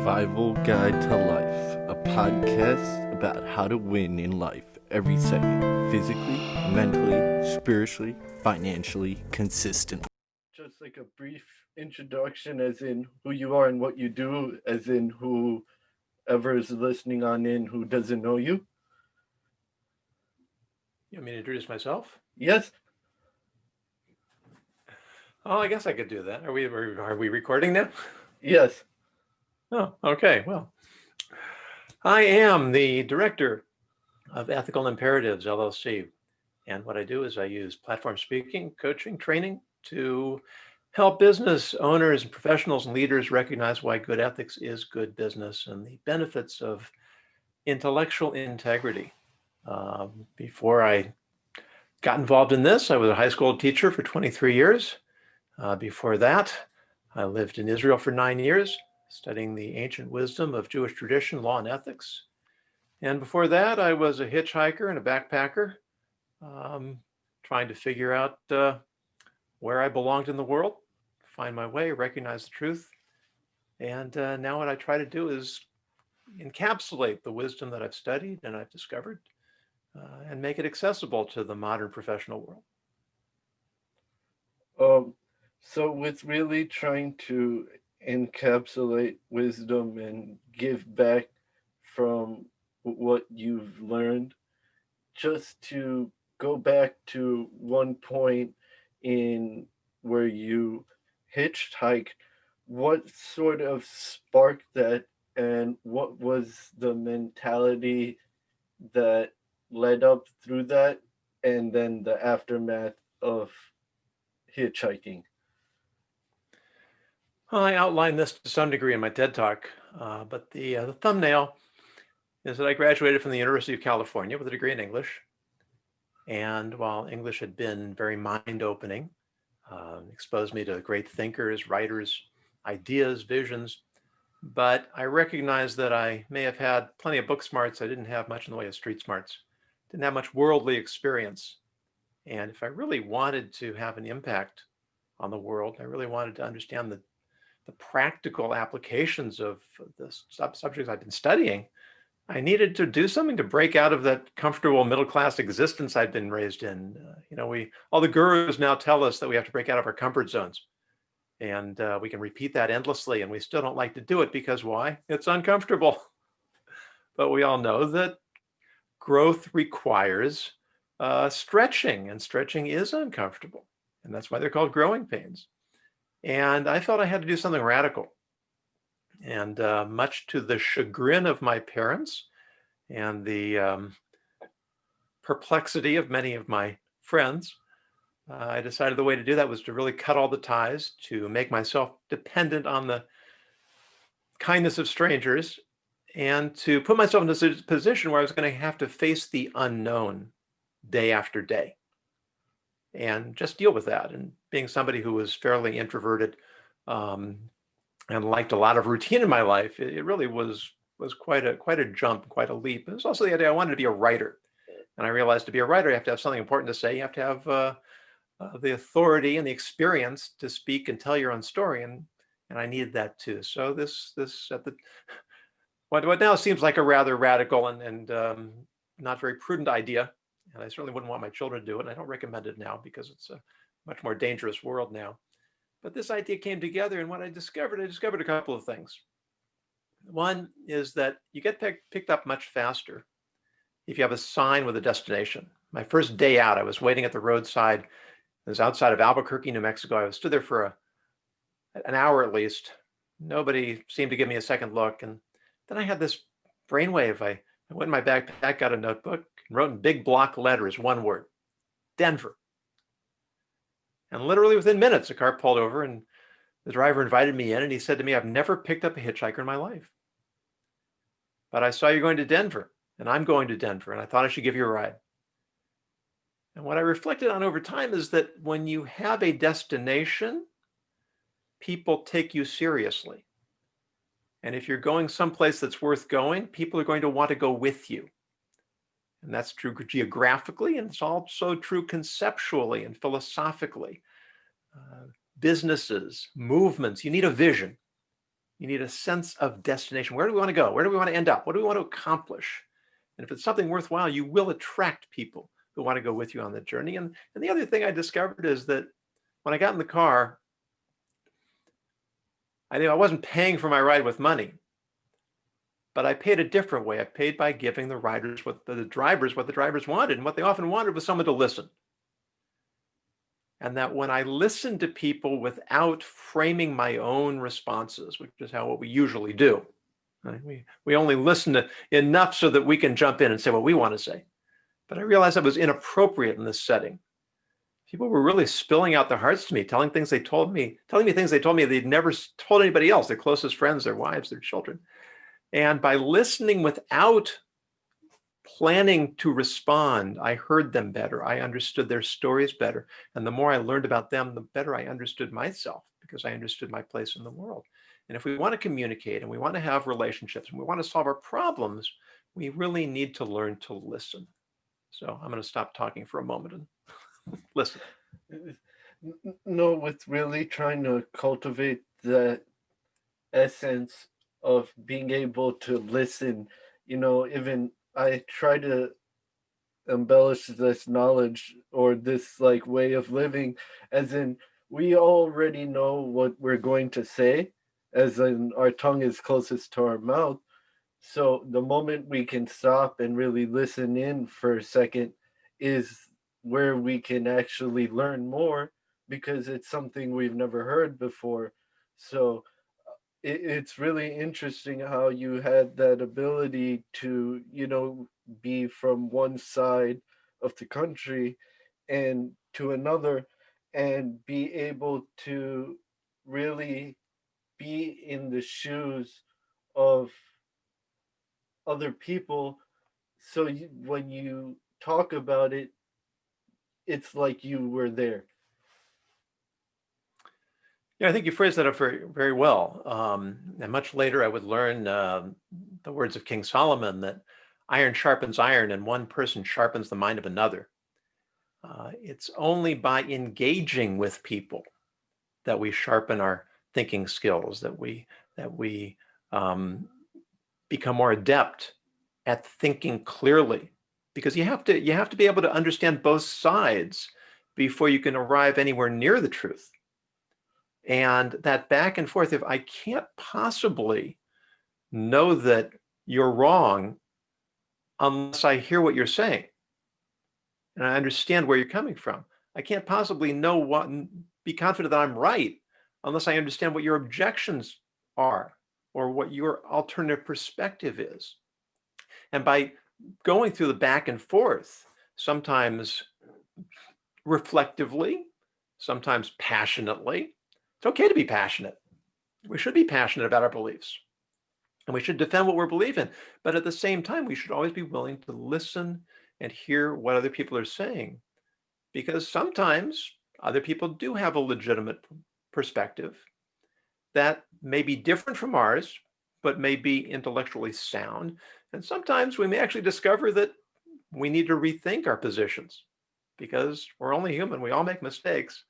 Survival Guide to Life, a podcast about how to win in life every second, physically, mentally, spiritually, financially, consistently. Just like a brief introduction, as in who you are and what you do, as in whoever is listening on in who doesn't know you. You want me to introduce myself? Yes. Oh, I guess I could do that. Are we recording now? Yes. Oh, okay. Well, I am the director of Ethical Imperatives LLC. And what I do is I use platform speaking, coaching, training to help business owners and professionals and leaders recognize why good ethics is good business and the benefits of intellectual integrity. Before I got involved in this, I was a high school teacher for 23 years. Before that, I lived in Israel for 9 years, studying the ancient wisdom of Jewish tradition, law, and ethics. And before that, I was a hitchhiker and a backpacker, trying to figure out where I belonged in the world, find my way, recognize the truth. And now what I try to do is encapsulate the wisdom that I've studied and I've discovered and make it accessible to the modern professional world. So with really trying to encapsulate wisdom and give back from what you've learned, just to go back to one point in where you hitchhiked, what sort of sparked that and what was the mentality that led up through that and then the aftermath of hitchhiking? Well, I outlined this to some degree in my TED Talk, but the thumbnail is that I graduated from the University of California with a degree in English. And while English had been very mind-opening, exposed me to great thinkers, writers, ideas, visions, but I recognized that I may have had plenty of book smarts. I didn't have much in the way of street smarts, didn't have much worldly experience. And if I really wanted to have an impact on the world, I really wanted to understand the practical applications of the subjects I've been studying, I needed to do something to break out of that comfortable middle-class existence I'd been raised in. All the gurus now tell us that we have to break out of our comfort zones. And we can repeat that endlessly, and we still don't like to do it because why? It's uncomfortable. But we all know that growth requires stretching, and stretching is uncomfortable. And that's why they're called growing pains. And I felt I had to do something radical. And much to the chagrin of my parents and the perplexity of many of my friends, I decided the way to do that was to really cut all the ties, to make myself dependent on the kindness of strangers, and to put myself in a position where I was going to have to face the unknown day after day and just deal with that. And being somebody who was fairly introverted and liked a lot of routine in my life, it really was quite a jump, quite a leap. It was also the idea I wanted to be a writer. And I realized to be a writer, you have to have something important to say. You have to have the authority and the experience to speak and tell your own story. And I needed that too. So what now seems like a rather radical and not very prudent idea, and I certainly wouldn't want my children to do it. And I don't recommend it now because it's a much more dangerous world now. But this idea came together, and what I discovered a couple of things. One is that you get picked up much faster if you have a sign with a destination. My first day out, I was waiting at the roadside. It was outside of Albuquerque, New Mexico. I stood there for an hour at least. Nobody seemed to give me a second look. And then I had this brainwave. I went in my backpack, got a notebook, and wrote in big block letters, one word, Denver. And literally within minutes, a car pulled over and the driver invited me in, and he said to me, I've never picked up a hitchhiker in my life, but I saw you going to Denver, and I'm going to Denver, and I thought I should give you a ride. And what I reflected on over time is that when you have a destination, people take you seriously. And if you're going someplace that's worth going, people are going to want to go with you. And that's true geographically, and it's also true conceptually and philosophically. Businesses, movements, you need a vision. You need a sense of destination. Where do we want to go? Where do we want to end up? What do we want to accomplish? And if it's something worthwhile, you will attract people who want to go with you on the journey. And the other thing I discovered is that when I got in the car, I knew I wasn't paying for my ride with money, but I paid a different way. I paid by giving the riders what the drivers wanted, and what they often wanted was someone to listen. And that when I listen to people without framing my own responses, which is what we usually do, right? We only listen to enough so that we can jump in and say what we want to say. But I realized that was inappropriate in this setting. People were really spilling out their hearts to me, telling me things they told me they'd never told anybody else, their closest friends, their wives, their children. And by listening without planning to respond, I heard them better. I understood their stories better. And the more I learned about them, the better I understood myself, because I understood my place in the world. And if we want to communicate and we want to have relationships and we want to solve our problems, we really need to learn to listen. So I'm going to stop talking for a moment and listen. No, with really trying to cultivate that essence of being able to listen, even I try to embellish this knowledge or this like way of living, as in we already know what we're going to say, as in our tongue is closest to our mouth. So the moment we can stop and really listen in for a second is where we can actually learn more, because it's something we've never heard before. So it's really interesting how you had that ability to, be from one side of the country and to another, and be able to really be in the shoes of other people. So when you talk about it, it's like you were there. Yeah, I think you phrased that up very, very well. And much later, I would learn the words of King Solomon, that iron sharpens iron and one person sharpens the mind of another. It's only by engaging with people that we sharpen our thinking skills, that we um, become more adept at thinking clearly, because you have to be able to understand both sides before you can arrive anywhere near the truth. And that back and forth, if I can't possibly know that you're wrong unless I hear what you're saying and I understand where you're coming from, I can't possibly know be confident that I'm right unless I understand what your objections are or what your alternative perspective is. And by going through the back and forth, sometimes reflectively, sometimes passionately. It's okay to be passionate. We should be passionate about our beliefs and we should defend what we believe in. But at the same time, we should always be willing to listen and hear what other people are saying, because sometimes other people do have a legitimate perspective that may be different from ours, but may be intellectually sound. And sometimes we may actually discover that we need to rethink our positions, because we're only human. We all make mistakes.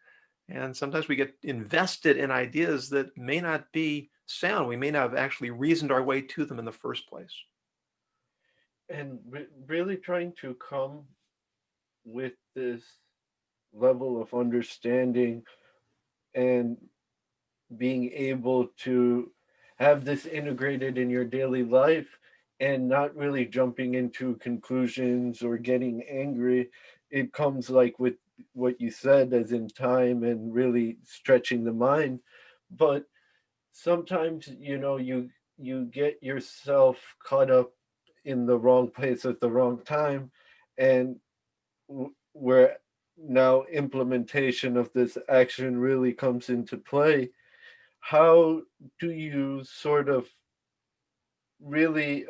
And sometimes we get invested in ideas that may not be sound. We may not have actually reasoned our way to them in the first place. And really trying to come with this level of understanding and being able to have this integrated in your daily life, and not really jumping into conclusions or getting angry. It comes like with what you said, as in time and really stretching the mind. But sometimes, you get yourself caught up in the wrong place at the wrong time, and where now implementation of this action really comes into play. How do you sort of really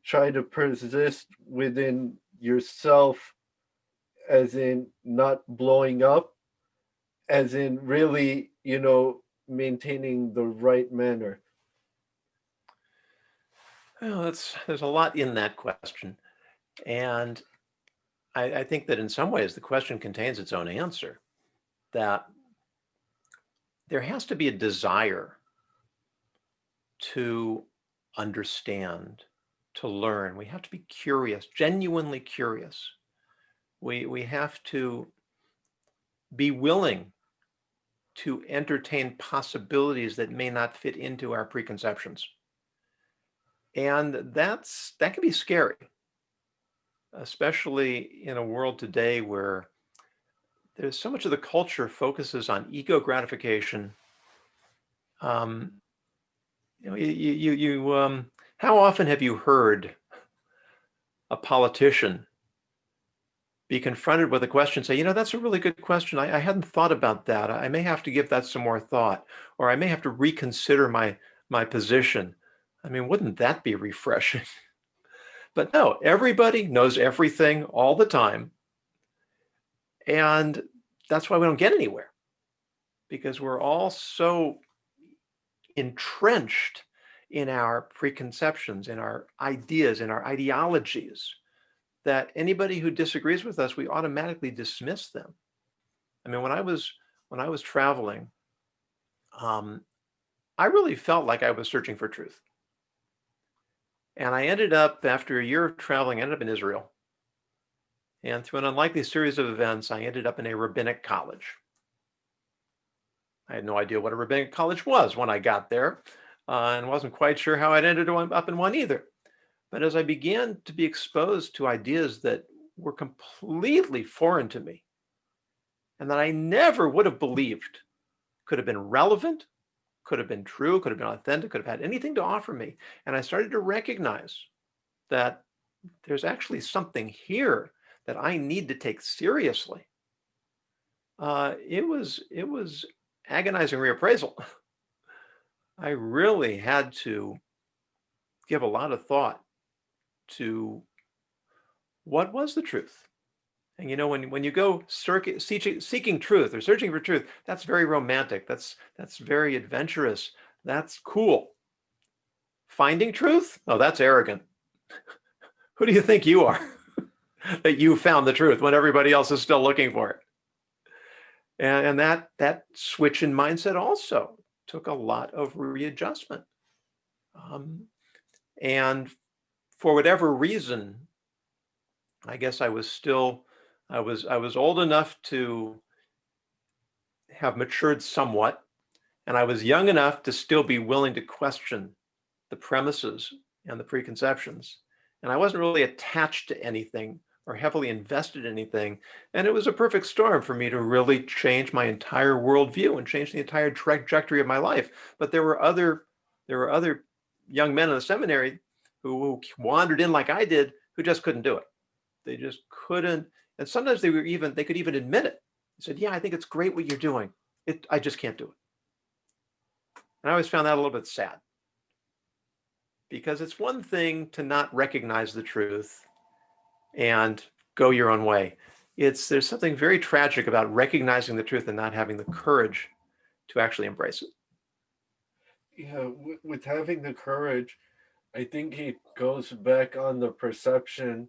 try to persist within yourself, as in not blowing up, as in really, maintaining the right manner? Well, there's a lot in that question. And I think that in some ways the question contains its own answer, that there has to be a desire to understand, to learn. We have to be curious, genuinely curious. We have to be willing to entertain possibilities that may not fit into our preconceptions. And that can be scary, especially in a world today where there's so much of the culture focuses on ego gratification. Um, how often have you heard a politician be confronted with a question, say, that's a really good question. I hadn't thought about that. I may have to give that some more thought, or I may have to reconsider my position. I mean, wouldn't that be refreshing? But no, everybody knows everything all the time. And that's why we don't get anywhere, because we're all so entrenched in our preconceptions, in our ideas, in our ideologies, that anybody who disagrees with us, we automatically dismiss them. I mean, when I was traveling, I really felt like I was searching for truth. And I ended up, after a year of traveling, I ended up in Israel. And through an unlikely series of events, I ended up in a rabbinic college. I had no idea what a rabbinic college was when I got there, and wasn't quite sure how I'd ended up in one either. But as I began to be exposed to ideas that were completely foreign to me, and that I never would have believed could have been relevant, could have been true, could have been authentic, could have had anything to offer me. And I started to recognize that there's actually something here that I need to take seriously. It was agonizing reappraisal. I really had to give a lot of thought to what was the truth. And when you go seeking truth or searching for truth, that's very romantic. That's very adventurous. That's cool. Finding truth? Oh, that's arrogant. Who do you think you are that you found the truth when everybody else is still looking for it? And that switch in mindset also took a lot of readjustment. And for whatever reason, I guess I was old enough to have matured somewhat, and I was young enough to still be willing to question the premises and the preconceptions. And I wasn't really attached to anything or heavily invested in anything. And it was a perfect storm for me to really change my entire worldview and change the entire trajectory of my life. But there were other young men in the seminary who wandered in like I did, who just couldn't do it. They just couldn't. And sometimes they could even admit it. They said, yeah, I think it's great what you're doing. I just can't do it. And I always found that a little bit sad, because it's one thing to not recognize the truth and go your own way. There's something very tragic about recognizing the truth and not having the courage to actually embrace it. Yeah, with having the courage, I think it goes back on the perception.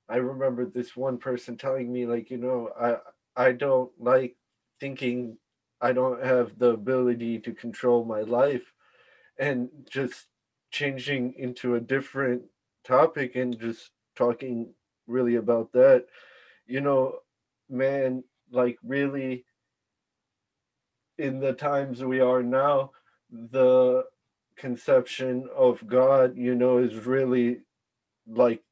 I remember this one person telling me, like, I don't like thinking I don't have the ability to control my life, and just changing into a different topic and just talking really about that. You know, man, like, really, in the times we are now, the conception of God, is really, like,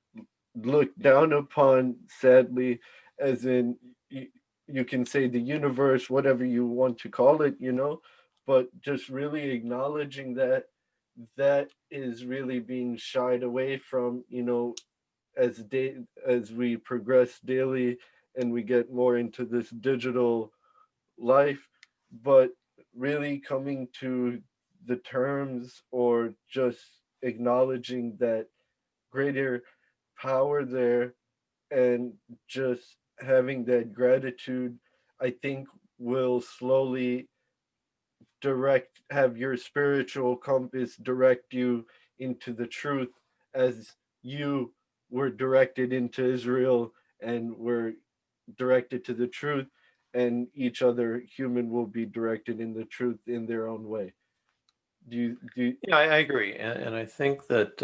looked down upon, sadly, as in, you can say the universe, whatever you want to call it, but just really acknowledging that is really being shied away from, as we progress daily and we get more into this digital life. But really coming to the terms, or just acknowledging that greater power there, and just having that gratitude, I think, will slowly have your spiritual compass direct you into the truth, as you were directed into Israel and were directed to the truth, and each other human will be directed in the truth in their own way. Do you? Yeah, I agree, and I think that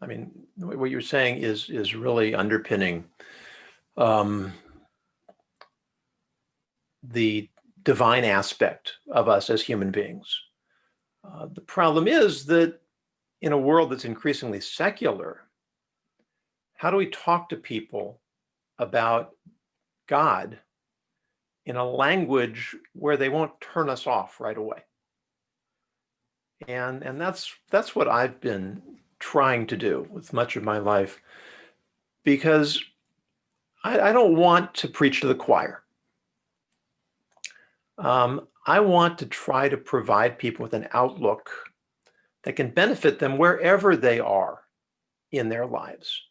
I mean what you're saying is really underpinning um, the divine aspect of us as human beings. The problem is that in a world that's increasingly secular, how do we talk to people about God in a language where they won't turn us off right away? And that's what I've been trying to do with much of my life, because I don't want to preach to the choir. I want to try to provide people with an outlook that can benefit them wherever they are in their lives.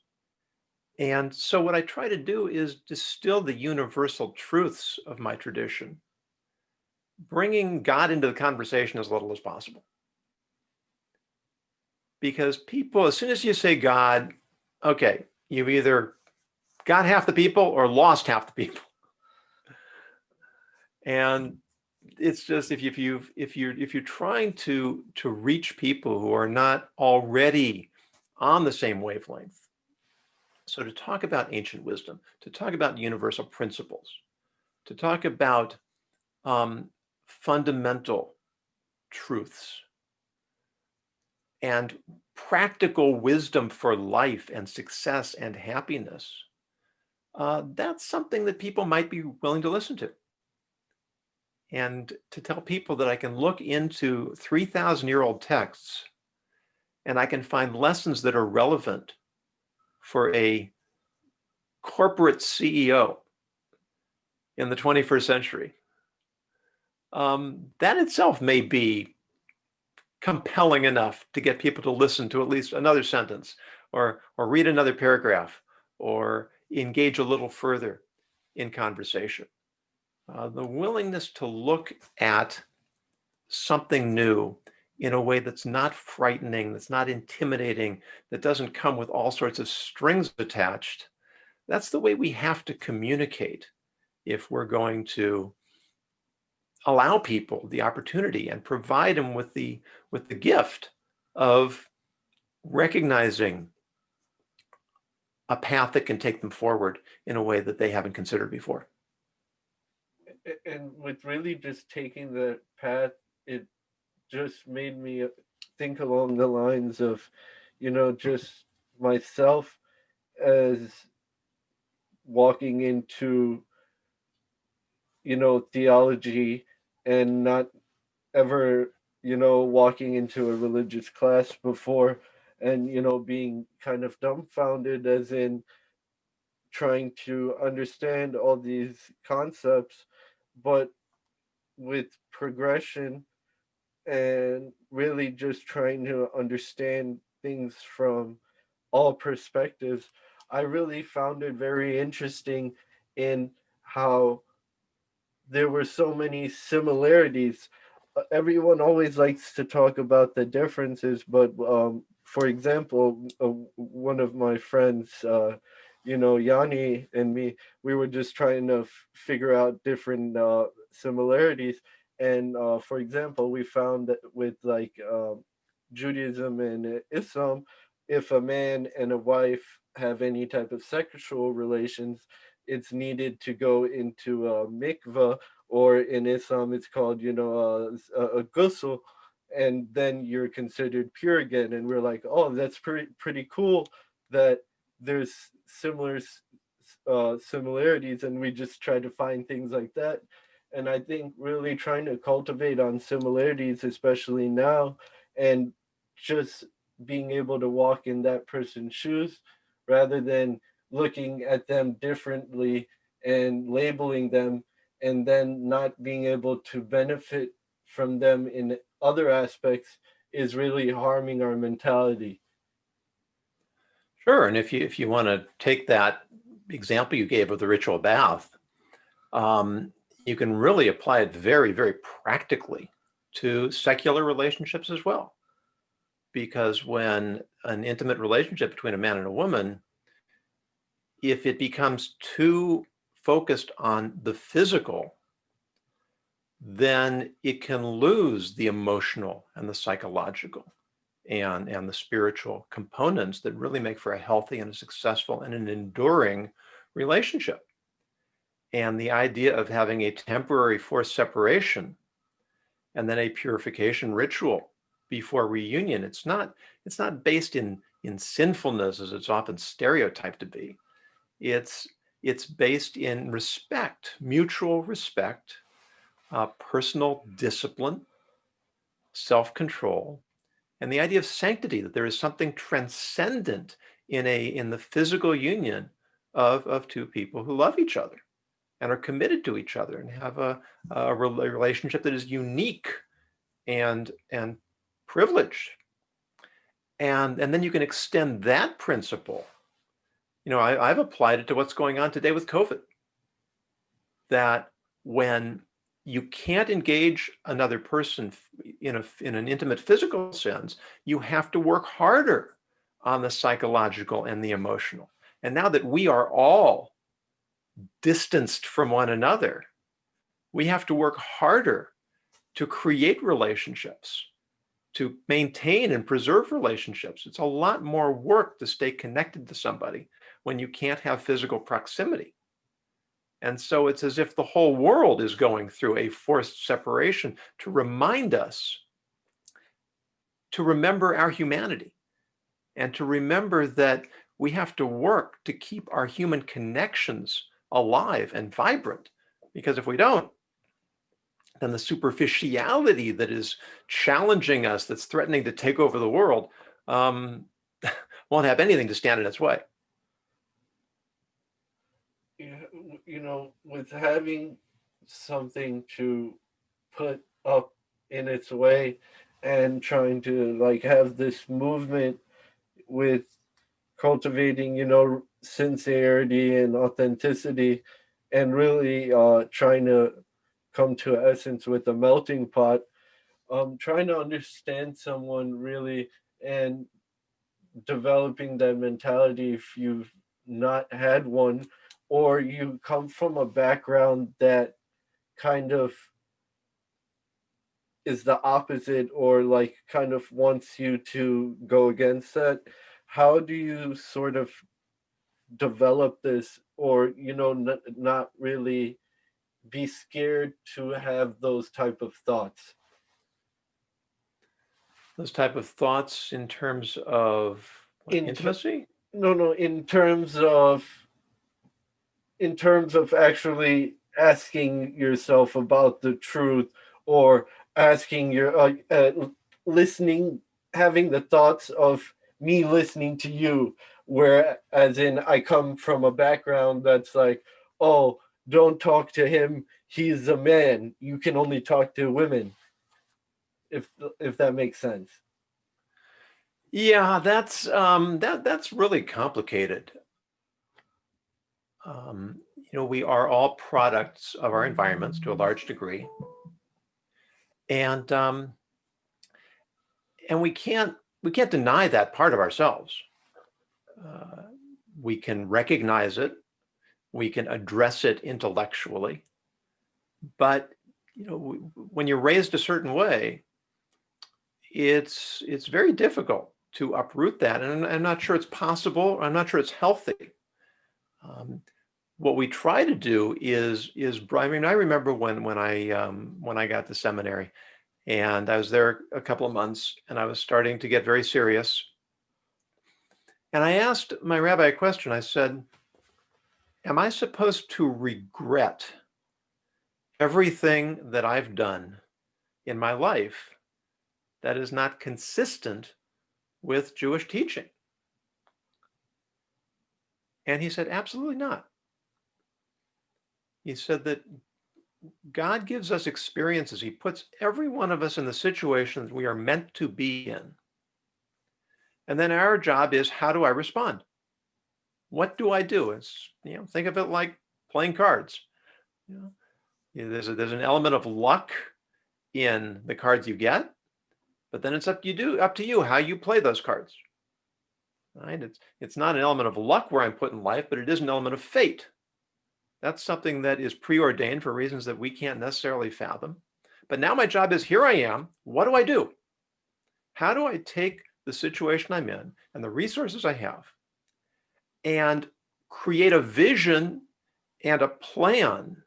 And so what I try to do is distill the universal truths of my tradition, bringing God into the conversation as little as possible. Because people, as soon as you say God, okay, you've either got half the people or lost half the people. And it's just if you're trying to reach people who are not already on the same wavelength, so to talk about ancient wisdom, to talk about universal principles, to talk about fundamental truths and practical wisdom for life and success and happiness, that's something that people might be willing to listen to. And to tell people that I can look into 3,000-year-old texts and I can find lessons that are relevant for a corporate CEO in the 21st century, that itself may be compelling enough to get people to listen to at least another sentence or read another paragraph or engage a little further in conversation. The willingness to look at something new in a way that's not frightening, that's not intimidating, that doesn't come with all sorts of strings attached. That's the way we have to communicate if we're going to allow people the opportunity and provide them with the gift of recognizing a path that can take them forward in a way that they haven't considered before. And with really just taking the path, it just made me think along the lines of, just myself as walking into, theology and not ever, walking into a religious class before and, being kind of dumbfounded, as in trying to understand all these concepts, but with progression and really just trying to understand things from all perspectives, I really found it very interesting in how there were so many similarities. Everyone always likes to talk about the differences, but for example, one of my friends, Yanni and me, we were just trying to figure out different similarities. And for example, we found that with like Judaism and Islam, if a man and a wife have any type of sexual relations, it's needed to go into a mikveh, or in Islam it's called, a ghusl, and then you're considered pure again. And we're like, oh, that's pretty cool that there's similarities, and we just try to find things like that. And I think really trying to cultivate on similarities, especially now, and just being able to walk in that person's shoes rather than looking at them differently and labeling them, and then not being able to benefit from them in other aspects, is really harming our mentality. Sure, and if you want to take that example you gave of the ritual bath, you can really apply it very, very practically to secular relationships as well. Because when an intimate relationship between a man and a woman, if it becomes too focused on the physical, then it can lose the emotional and the psychological and the spiritual components that really make for a healthy and a successful and an enduring relationship. And the idea of having a temporary forced separation and then a purification ritual before reunion, it's not based in sinfulness as it's often stereotyped to be. It's based in respect, mutual respect, personal discipline, self-control, and the idea of sanctity, that there is something transcendent in the physical union of two people who love each other and are committed to each other and have a relationship that is unique and privileged. And then you can extend that principle. I've applied it to what's going on today with COVID. That when you can't engage another person in an intimate physical sense, you have to work harder on the psychological and the emotional. And now that we are all distanced from one another, we have to work harder to create relationships, to maintain and preserve relationships. It's a lot more work to stay connected to somebody when you can't have physical proximity. And so it's as if the whole world is going through a forced separation to remind us to remember our humanity and to remember that we have to work to keep our human connections alive and vibrant. Because if we don't, then the superficiality that is challenging us, that's threatening to take over the world, won't have anything to stand in its way. With having something to put up in its way and trying to have this movement with cultivating sincerity and authenticity, and really trying to come to essence with a melting pot, trying to understand someone really and developing that mentality if you've not had one, or you come from a background that kind of is the opposite, or kind of wants you to go against that. How do you sort of develop this, or not really be scared to have those type of thoughts? Those type of thoughts in terms of intimacy? No, in terms of actually asking yourself about the truth, or asking your listening, having the thoughts of me listening to you, where as in I come from a background that's like, oh, don't talk to him, he's a man, you can only talk to women, if that makes sense. Yeah, that's really complicated. We are all products of our environments to a large degree, and we can't deny that part of ourselves. We can recognize it, we can address it intellectually, but when you're raised a certain way, it's very difficult to uproot that, and I'm not sure it's possible. I'm not sure it's healthy. What we try to do is I remember when I got to seminary, and I was there a couple of months, and I was starting to get very serious. And I asked my rabbi a question. I said, am I supposed to regret everything that I've done in my life that is not consistent with Jewish teaching? And he said, absolutely not. He said that God gives us experiences. He puts every one of us in the situations we are meant to be in. And then our job is, how do I respond? What do I do? It's, think of it like playing cards. There's an element of luck in the cards you get, but then it's up to you how you play those cards. Right? It's not an element of luck where I'm put in life, but it is an element of fate. That's something that is preordained for reasons that we can't necessarily fathom. But now my job is, here I am. What do I do? How do I take the situation I'm in and the resources I have and create a vision and a plan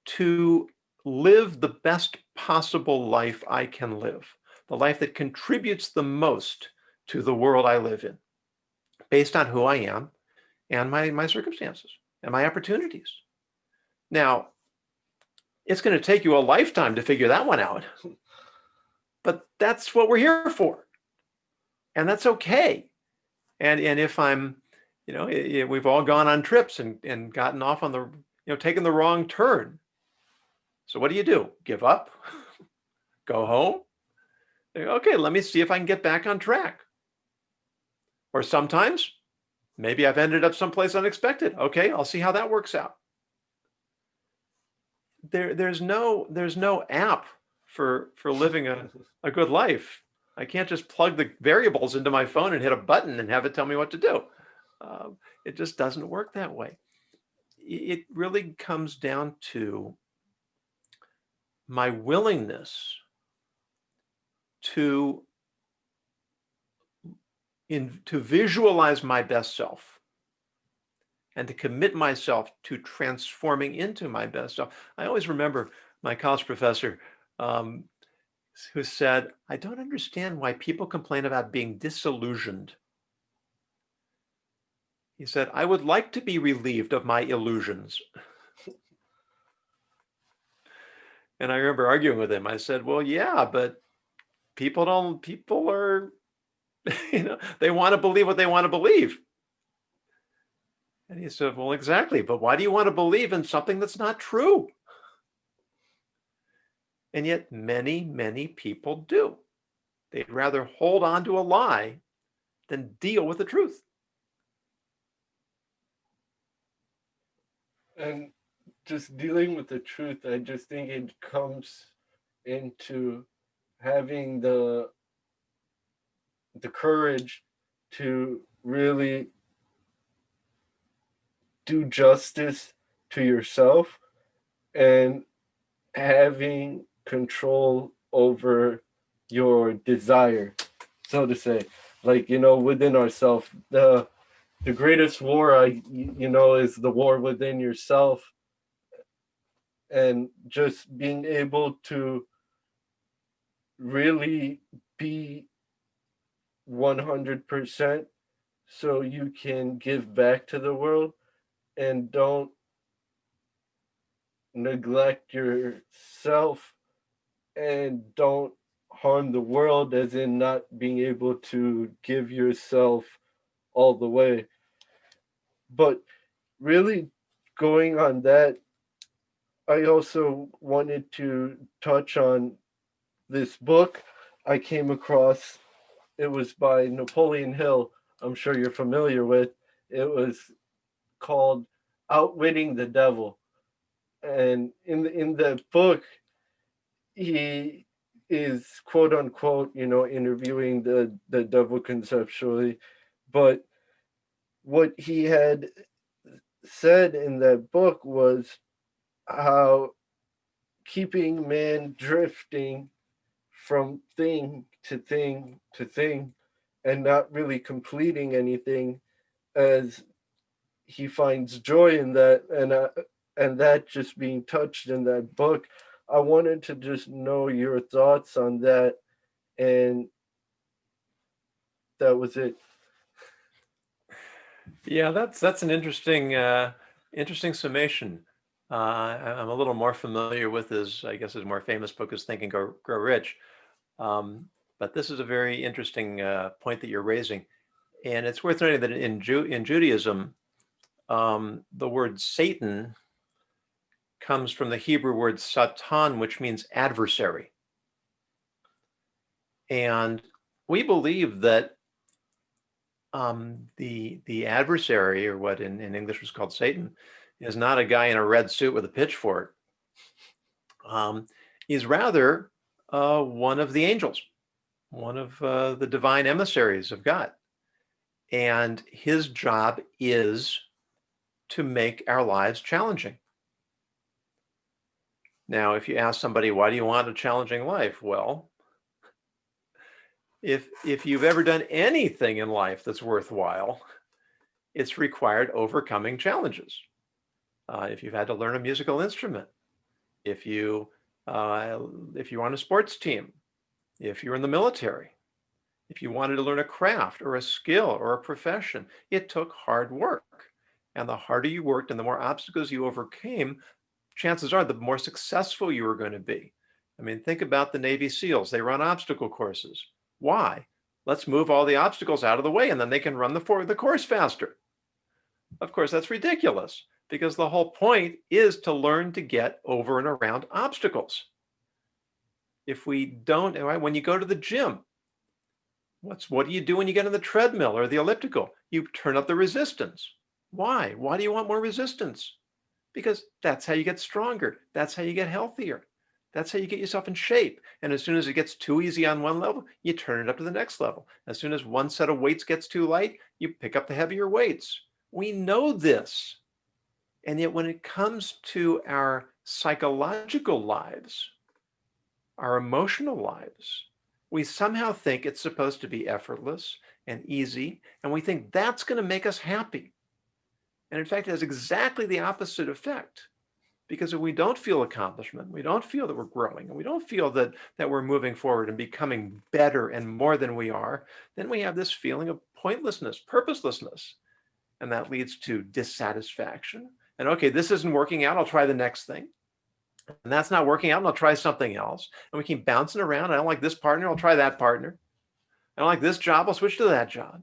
to live the best possible life I can live, the life that contributes the most to the world I live in, based on who I am and my circumstances and my opportunities. Now, it's going to take you a lifetime to figure that one out, but that's what we're here for. And that's okay. And if I'm, we've all gone on trips and gotten off on the, taken the wrong turn. So what do? Give up? Go home? Okay, let me see if I can get back on track. Or sometimes, maybe I've ended up someplace unexpected. Okay, I'll see how that works out. There's no app for living a good life. I can't just plug the variables into my phone and hit a button and have it tell me what to do. It just doesn't work that way. It really comes down to my willingness to visualize my best self and to commit myself to transforming into my best self. I always remember my college professor who said, I don't understand why people complain about being disillusioned. He said, I would like to be relieved of my illusions. And I remember arguing with him. I said, well, yeah, but people are, they want to believe what they want to believe. And he said, well, exactly. But why do you want to believe in something that's not true? And yet many, many people do. They'd rather hold on to a lie than deal with the truth. And just dealing with the truth, I just think it comes into having the courage to really do justice to yourself and having control over your desire, so to say. Like, within ourselves, the greatest war, is the war within yourself, and just being able to really be 100% so you can give back to the world and don't neglect yourself and don't harm the world, as in not being able to give yourself all the way. But really, going on that, I also wanted to touch on this book I came across. It was by Napoleon Hill. I'm sure you're familiar with. It was called Outwitting the Devil. And in the book, he is quote unquote, interviewing the devil conceptually. But what he had said in that book was how keeping man drifting from thing to thing to thing and not really completing anything, as he finds joy in that, and that just being touched in that book. I wanted to just know your thoughts on that, and that was it. Yeah, that's an interesting summation. I'm a little more familiar with his more famous book is Think and Grow Rich. But this is a very interesting point that you're raising. And it's worth noting that in Judaism, the word Satan comes from the Hebrew word Satan, which means adversary. And we believe that the adversary, or what in English was called Satan, is not a guy in a red suit with a pitchfork. He's rather one of the angels, one of the divine emissaries of God. And his job is to make our lives challenging. Now, if you ask somebody, why do you want a challenging life? Well, if you've ever done anything in life that's worthwhile, it's required overcoming challenges. If you've had to learn a musical instrument, if you if you're on a sports team, if you're in the military, if you wanted to learn a craft or a skill or a profession, it took hard work. And the harder you worked and the more obstacles you overcame, chances are the more successful you were going to be. I mean, think about the Navy SEALs. They run obstacle courses. Why? Let's move all the obstacles out of the way and then they can run the course faster. Of course, that's ridiculous because the whole point is to learn to get over and around obstacles. If we don't, when you go to the gym, what do you do when you get on the treadmill or the elliptical? You turn up the resistance. Why? Why do you want more resistance? Because that's how you get stronger. That's how you get healthier. That's how you get yourself in shape. And as soon as it gets too easy on one level, you turn it up to the next level. As soon as one set of weights gets too light, you pick up the heavier weights. We know this. And yet when it comes to our psychological lives, our emotional lives, we somehow think it's supposed to be effortless and easy, and we think that's going to make us happy. And in fact, it has exactly the opposite effect. Because if we don't feel accomplishment, we don't feel that we're growing, and we don't feel that we're moving forward and becoming better and more than we are, then we have this feeling of pointlessness, purposelessness. And that leads to dissatisfaction. And okay, this isn't working out, I'll try the next thing. And that's not working out, and I'll try something else. And we keep bouncing around. I don't like this partner, I'll try that partner. I don't like this job, I'll switch to that job.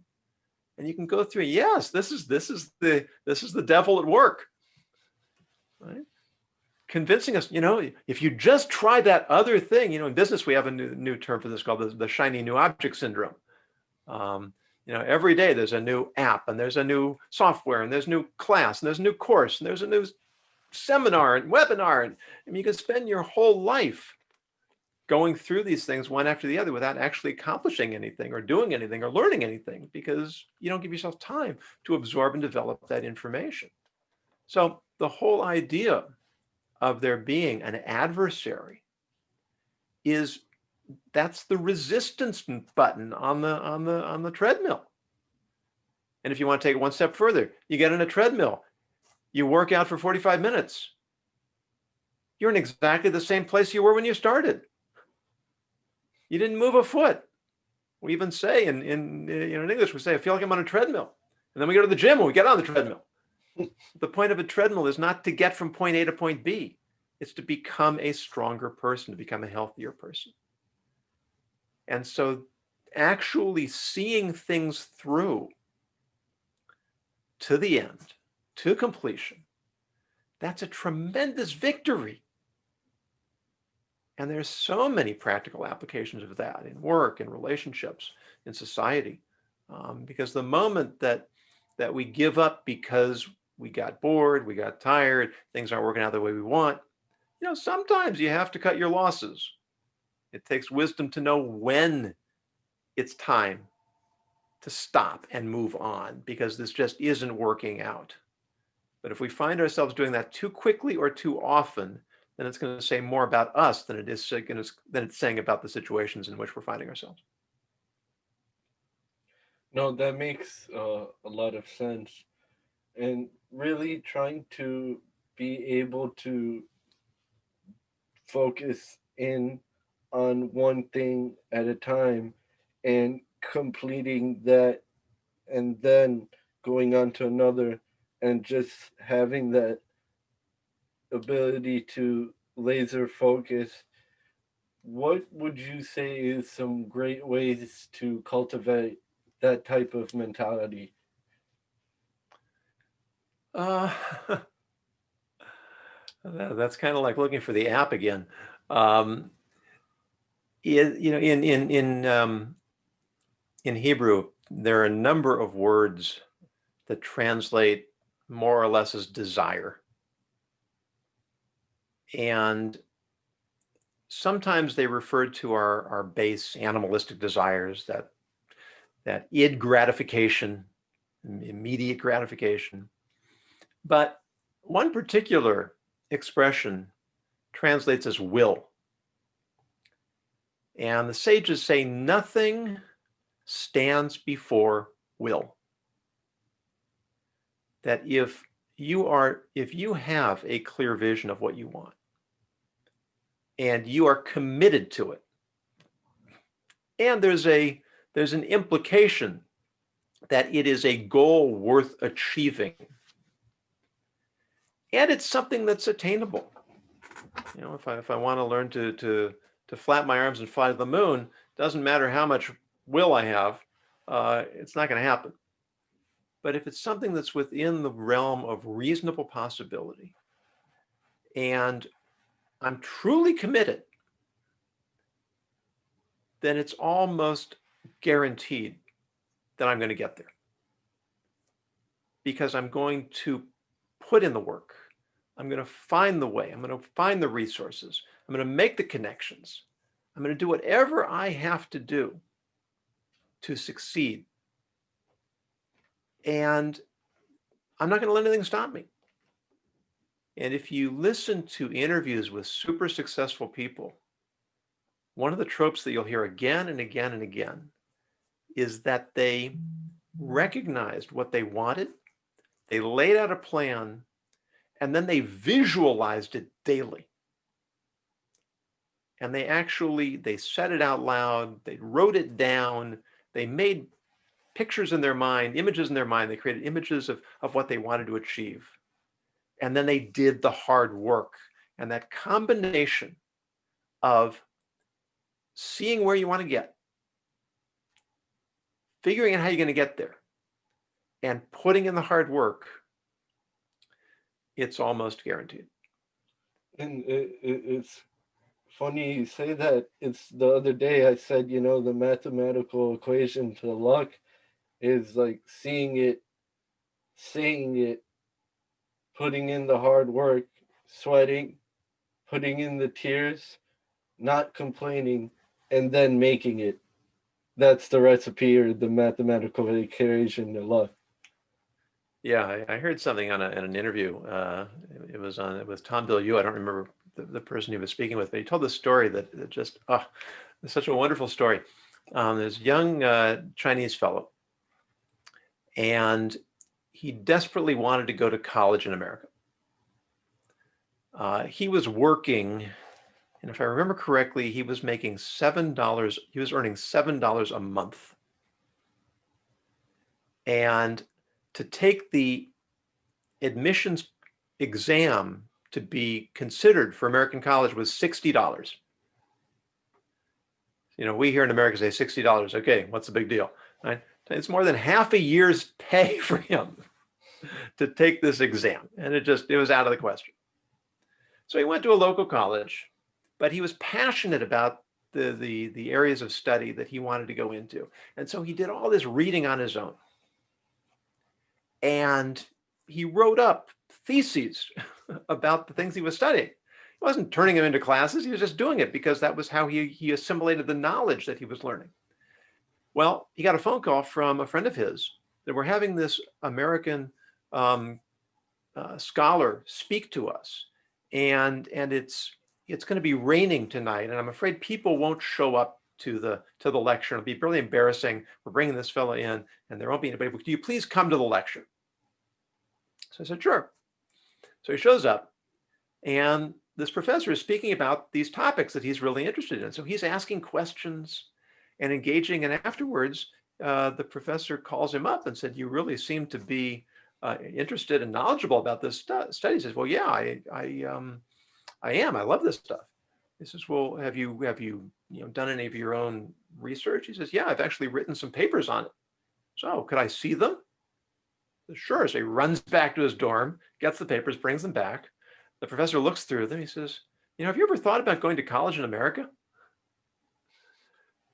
And you can go through, yes, this is the devil at work. Right? Convincing us, if you just try that other thing, in business, we have a new term for this called the shiny new object syndrome. Every day there's a new app and there's a new software and there's a new class and there's a new course and there's a new seminar and webinar. And you can spend your whole life going through these things one after the other without actually accomplishing anything or doing anything or learning anything because you don't give yourself time to absorb and develop that information. So the whole idea of there being an adversary that's the resistance button on the treadmill. And if you want to take it one step further, you get on a treadmill, you work out for 45 minutes. You're in exactly the same place you were when you started. You didn't move a foot. We even say in English, we say, I feel like I'm on a treadmill. And then we go to the gym and we get on the treadmill. The point of a treadmill is not to get from point A to point B. It's to become a stronger person, to become a healthier person. And so actually seeing things through to the end, to completion, that's a tremendous victory. And there's so many practical applications of that in work, in relationships, in society. Because the moment that we give up because we got bored, we got tired, things aren't working out the way we want, sometimes you have to cut your losses. It takes wisdom to know when it's time to stop and move on because this just isn't working out. But if we find ourselves doing that too quickly or too often, then it's going to say more about us than it's saying about the situations in which we're finding ourselves. No, that makes a lot of sense. And really trying to be able to focus in on one thing at a time and completing that and then going on to another and just having that ability to laser focus. What would you say is some great ways to cultivate that type of mentality? Uh, that's kind of like looking for the app again. In Hebrew, there are a number of words that translate more or less as desire. And sometimes they refer to our base animalistic desires, that id gratification, immediate gratification. But one particular expression translates as will. And the sages say nothing stands before will. That if you have a clear vision of what you want and you are committed to it, and there's an implication that it is a goal worth achieving, and it's something that's attainable. If I want to learn to flap my arms and fly to the moon, doesn't matter how much will I have, it's not going to happen. But if it's something that's within the realm of reasonable possibility, and I'm truly committed, then it's almost guaranteed that I'm going to get there. Because I'm going to put in the work. I'm going to find the way. I'm going to find the resources. I'm going to make the connections. I'm going to do whatever I have to do to succeed. And I'm not going to let anything stop me. And if you listen to interviews with super successful people, one of the tropes that you'll hear again and again and again is that they recognized what they wanted, they laid out a plan, and then they visualized it daily. And they said it out loud, they wrote it down, they made pictures in their mind, images in their mind, they created images of what they wanted to achieve. And then they did the hard work. And that combination of seeing where you want to get, figuring out how you're going to get there, and putting in the hard work, it's almost guaranteed. And it's funny you say that. It's the other day I said, the mathematical equation to luck is like seeing it, saying it, putting in the hard work, sweating, putting in the tears, not complaining, and then making it. That's the recipe or the mathematical equation to luck. Yeah, I heard something in an interview. It was with Tom Bilyeu. I don't remember the person he was speaking with, but he told this story that just, it's such a wonderful story. This young Chinese fellow, and he desperately wanted to go to college in America. He was working, and if I remember correctly, he was making $7. He was earning $7 a month. And to take the admissions exam to be considered for American college was $60. We here in America say $60. Okay, what's the big deal? Right? It's more than half a year's pay for him to take this exam. And it was out of the question. So he went to a local college, but he was passionate about the areas of study that he wanted to go into. And so he did all this reading on his own. And he wrote up theses about the things he was studying. He wasn't turning them into classes. He was just doing it because that was how he assimilated the knowledge that he was learning. Well, he got a phone call from a friend of his that we're having this American scholar speak to us, and it's going to be raining tonight, and I'm afraid people won't show up to the lecture. It'll be really embarrassing. We're bringing this fellow in, and there won't be anybody. Could you please come to the lecture? So I said, sure. So he shows up, and this professor is speaking about these topics that he's really interested in. So he's asking questions and engaging. And afterwards, the professor calls him up and said, you really seem to be interested and knowledgeable about this study. He says, well, yeah, I am. I love this stuff. He says, well, have you done any of your own research? He says, yeah, I've actually written some papers on it. So could I see them? Sure. So he runs back to his dorm, gets the papers, brings them back. The professor looks through them. He says, have you ever thought about going to college in America?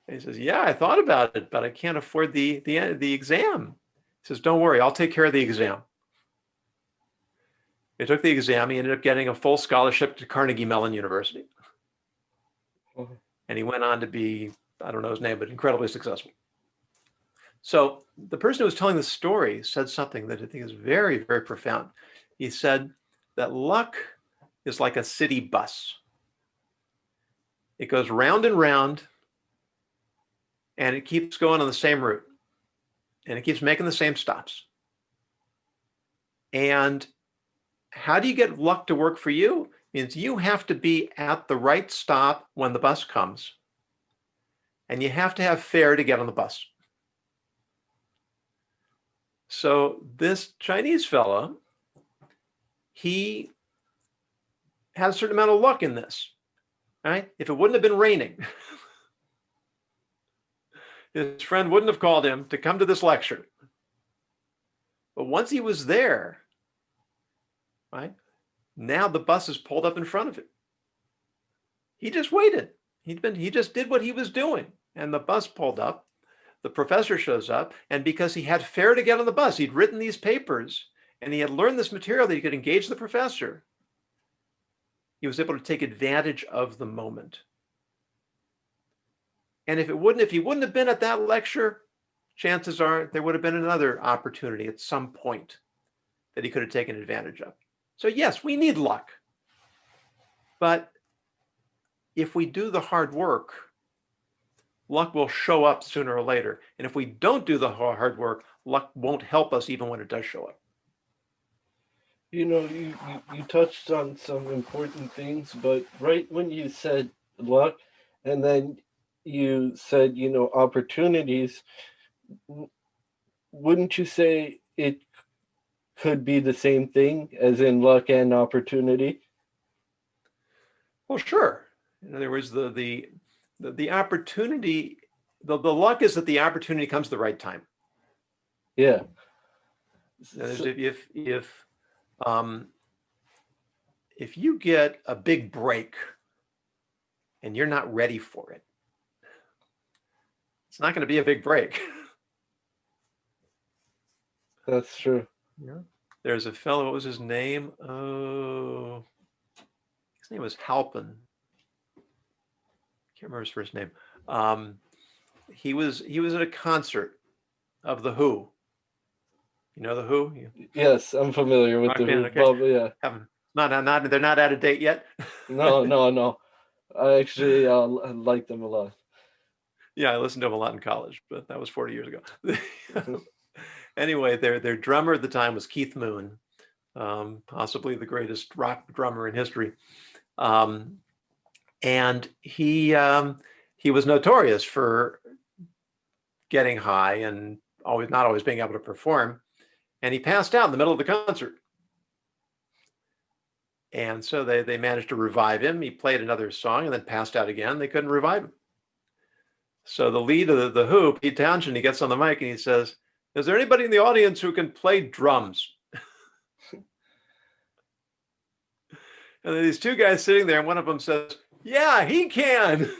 And he says, yeah, I thought about it, but I can't afford the exam. He says, don't worry, I'll take care of the exam. He took the exam. He ended up getting a full scholarship to Carnegie Mellon University. And he went on to be, I don't know his name, but incredibly successful. So the person who was telling the story said something that I think is very, very profound. He said that luck is like a city bus. It goes round and round, and it keeps going on the same route, and it keeps making the same stops. And how do you get luck to work for you? It means you have to be at the right stop when the bus comes, and you have to have fare to get on the bus. So this Chinese fellow, he had a certain amount of luck in this, right? If it wouldn't have been raining, his friend wouldn't have called him to come to this lecture. But once he was there, right, now the bus is pulled up in front of him. He just waited. He just did what he was doing, and the bus pulled up. The professor shows up, and because he had fare to get on the bus, he'd written these papers, and he had learned this material that he could engage the professor. He was able to take advantage of the moment. And if he wouldn't have been at that lecture, chances are there would have been another opportunity at some point that he could have taken advantage of. So yes, we need luck. But if we do the hard work, luck will show up sooner or later. And if we don't do the hard work, luck won't help us even when it does show up. You touched on some important things, but right when you said luck, and then you said, opportunities, wouldn't you say it could be the same thing as in luck and opportunity? Well, sure. In other words, the opportunity, the luck is that the opportunity comes at the right time. Yeah. So, if you get a big break and you're not ready for it, it's not going to be a big break. That's true. Yeah. There's a fellow, what was his name? Oh, his name was Halpin. Can't remember his first name. He was at a concert of the Who. You know the Who? Yes, I'm familiar with the Who. Okay. Yeah. They're not out of date yet. No. I actually like them a lot. Yeah, I listened to them a lot in college, but that was 40 years ago. Anyway, their drummer at the time was Keith Moon, possibly the greatest rock drummer in history. And he was notorious for getting high and not always being able to perform. And he passed out in the middle of the concert. And so they managed to revive him. He played another song and then passed out again. They couldn't revive him. So the lead of the Who, Pete Townshend, he gets on the mic and he says, "Is there anybody in the audience who can play drums?" And then these two guys sitting there, and one of them says, "Yeah, he can."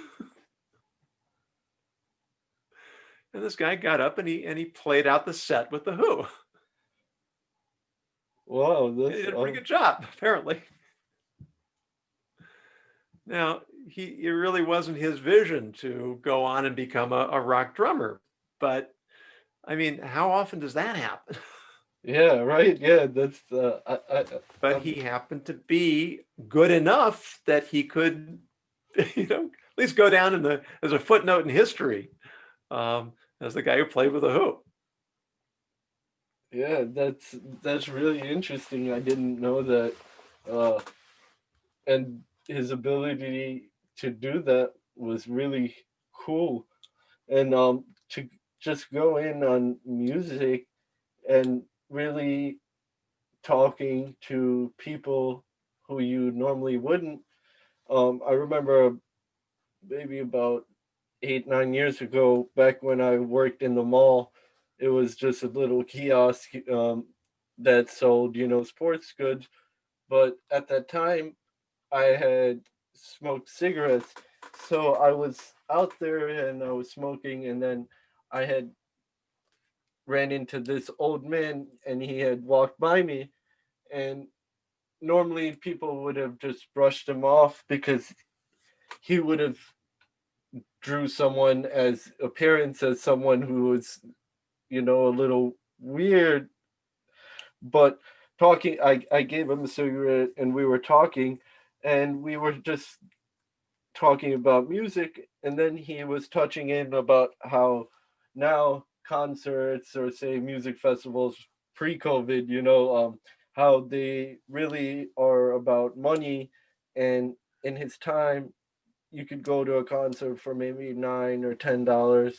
And this guy got up and he played out the set with the Who. Wow, he did a pretty good job, apparently. Now, it really wasn't his vision to go on and become a rock drummer. But, I mean, how often does that happen? Yeah, right. Yeah, that's. But he happened to be good enough that he could, at least go down as a footnote in history as the guy who played with the Who. Yeah, that's really interesting. I didn't know that. And his ability to do that was really cool. And to just go in on music and really talking to people who you normally wouldn't. I remember maybe about 8, 9 years ago, back when I worked in the mall, it was just a little kiosk that sold, sports goods. But at that time, I had smoked cigarettes. So I was out there and I was smoking, and then I had ran into this old man and he had walked by me. And normally people would have just brushed him off because he would have drew someone as appearance as someone who was, a little weird. But I gave him a cigarette and we were talking, and we were just talking about music, and then he was touching in about how now concerts or say music festivals pre-COVID, how they really are about money, and in his time you could go to a concert for maybe $9 or $10,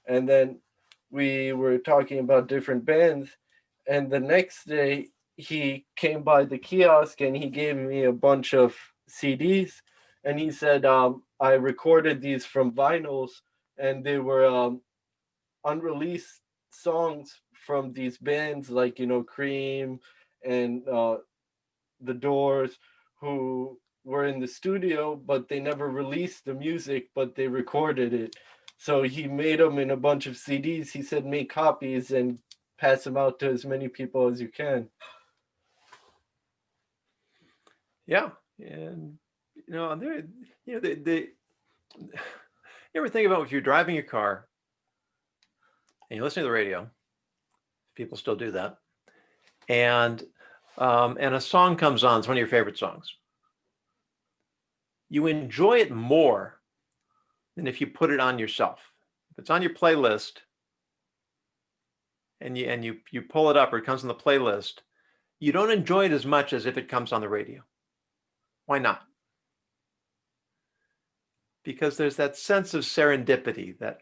and then we were talking about different bands, and the next day he came by the kiosk and he gave me a bunch of CDs, and he said, I recorded these from vinyls, and they were unreleased songs from these bands like Cream and the Doors, who were in the studio, but they never released the music, but they recorded it. So he made them in a bunch of CDs. He said, make copies and pass them out to as many people as you can. Yeah, and there, they you ever think about if you're driving your car and you're listening to the radio, people still do that, and a song comes on, it's one of your favorite songs. You enjoy it more than if you put it on yourself. If it's on your playlist and you pull it up or it comes on the playlist, you don't enjoy it as much as if it comes on the radio. Why not? Because there's that sense of serendipity, that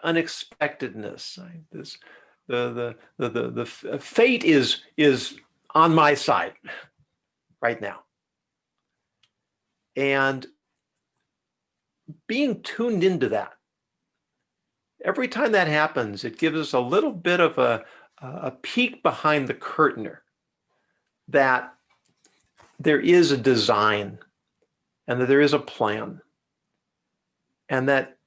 unexpectedness. This the fate is on my side right now, and being tuned into that. Every time that happens, it gives us a little bit of a peek behind the curtain that there is a design and that there is a plan and that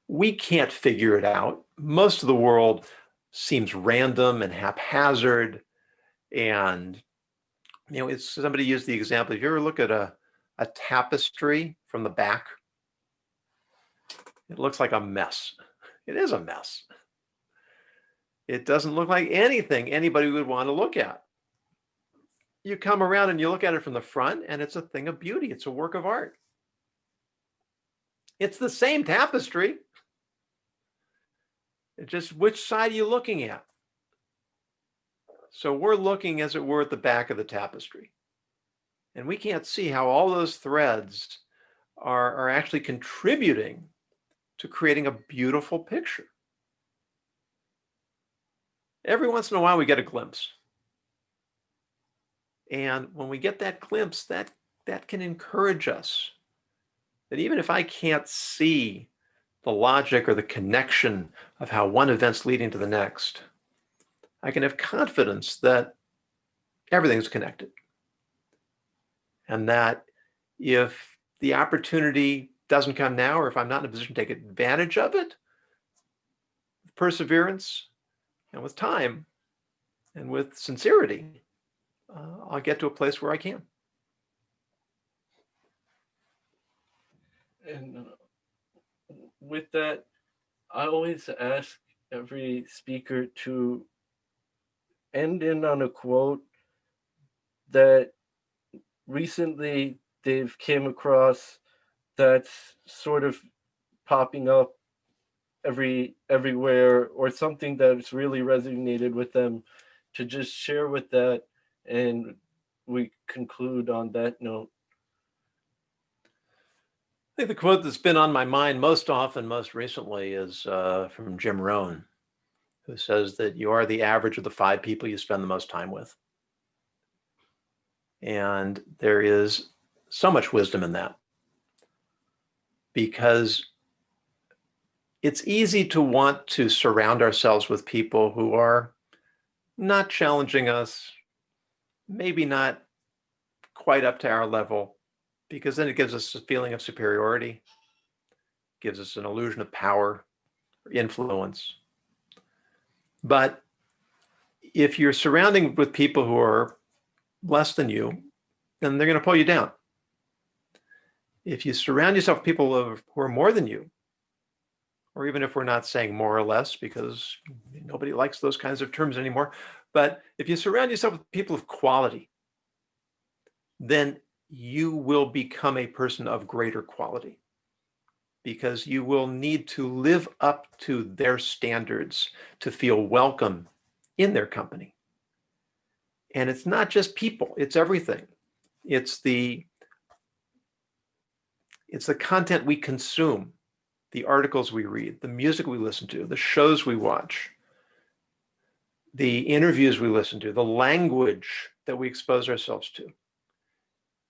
we can't figure it out. Most of the world seems random and haphazard. And, it's somebody used the example. If you ever look at a tapestry from the back, it looks like a mess. It is a mess. It doesn't look like anything anybody would want to look at. You come around and you look at it from the front, and it's a thing of beauty. It's a work of art. It's the same tapestry. It's just which side are you looking at? So we're looking, as it were, at the back of the tapestry. And we can't see how all those threads are actually contributing to creating a beautiful picture. Every once in a while, we get a glimpse. And when we get that glimpse, that can encourage us. That even if I can't see the logic or the connection of how one event's leading to the next, I can have confidence that everything's connected. And that if the opportunity doesn't come now, or if I'm not in a position to take advantage of it, with perseverance and with time and with sincerity, I'll get to a place where I can. And with that, I always ask every speaker to end in on a quote that recently they've came across that's sort of popping up everywhere, or something that's really resonated with them, to just share with that, and we conclude on that note. I think the quote that's been on my mind most often, most recently, is from Jim Rohn, who says that you are the average of the 5 people you spend the most time with. And there is so much wisdom in that, because it's easy to want to surround ourselves with people who are not challenging us, maybe not quite up to our level, because then it gives us a feeling of superiority, gives us an illusion of power or influence. But if you're surrounding with people who are less than you, then they're going to pull you down. If you surround yourself with people who are more than you, or even if we're not saying more or less, because nobody likes those kinds of terms anymore, but if you surround yourself with people of quality, then you will become a person of greater quality, because you will need to live up to their standards to feel welcome in their company. And it's not just people, it's everything. It's the content we consume, the articles we read, the music we listen to, the shows we watch, the interviews we listen to, the language that we expose ourselves to.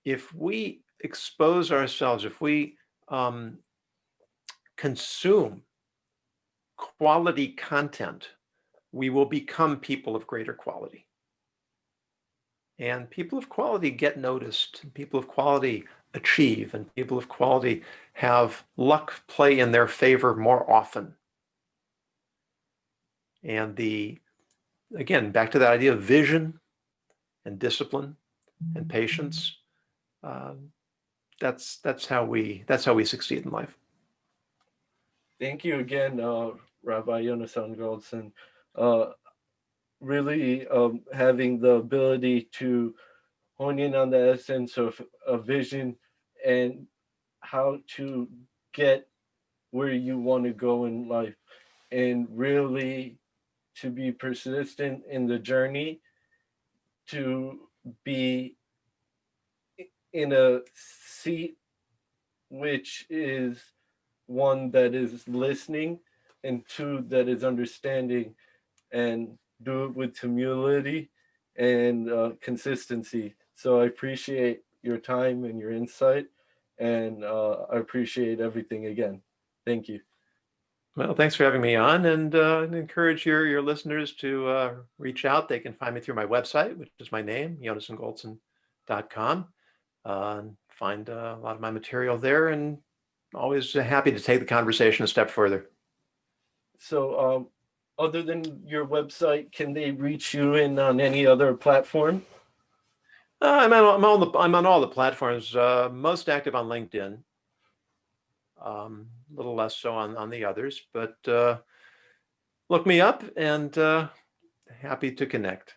If we expose ourselves, if we consume quality content, we will become people of greater quality. And people of quality get noticed, people of quality achieve, and people of quality have luck play in their favor more often. And again, back to that idea of vision and discipline and patience, that's how we succeed in life. Thank you again, Rabbi Yonason Goldson. Really having the ability to hone in on the essence of a vision and how to get where you want to go in life, and really to be persistent in the journey, to be in a seat which is one that is listening, and two that is understanding, and do it with humility and consistency. So I appreciate your time and your insight, and I appreciate everything again. Thank you. Well, thanks for having me on, and encourage your listeners to reach out. They can find me through my website, which is my name, YonasonGoldson.com. Find a lot of my material there, and always happy to take the conversation a step further. So, other than your website, can they reach you in on any other platform? I'm on all the platforms. Most active on LinkedIn. A little less so on the others, but look me up, and happy to connect.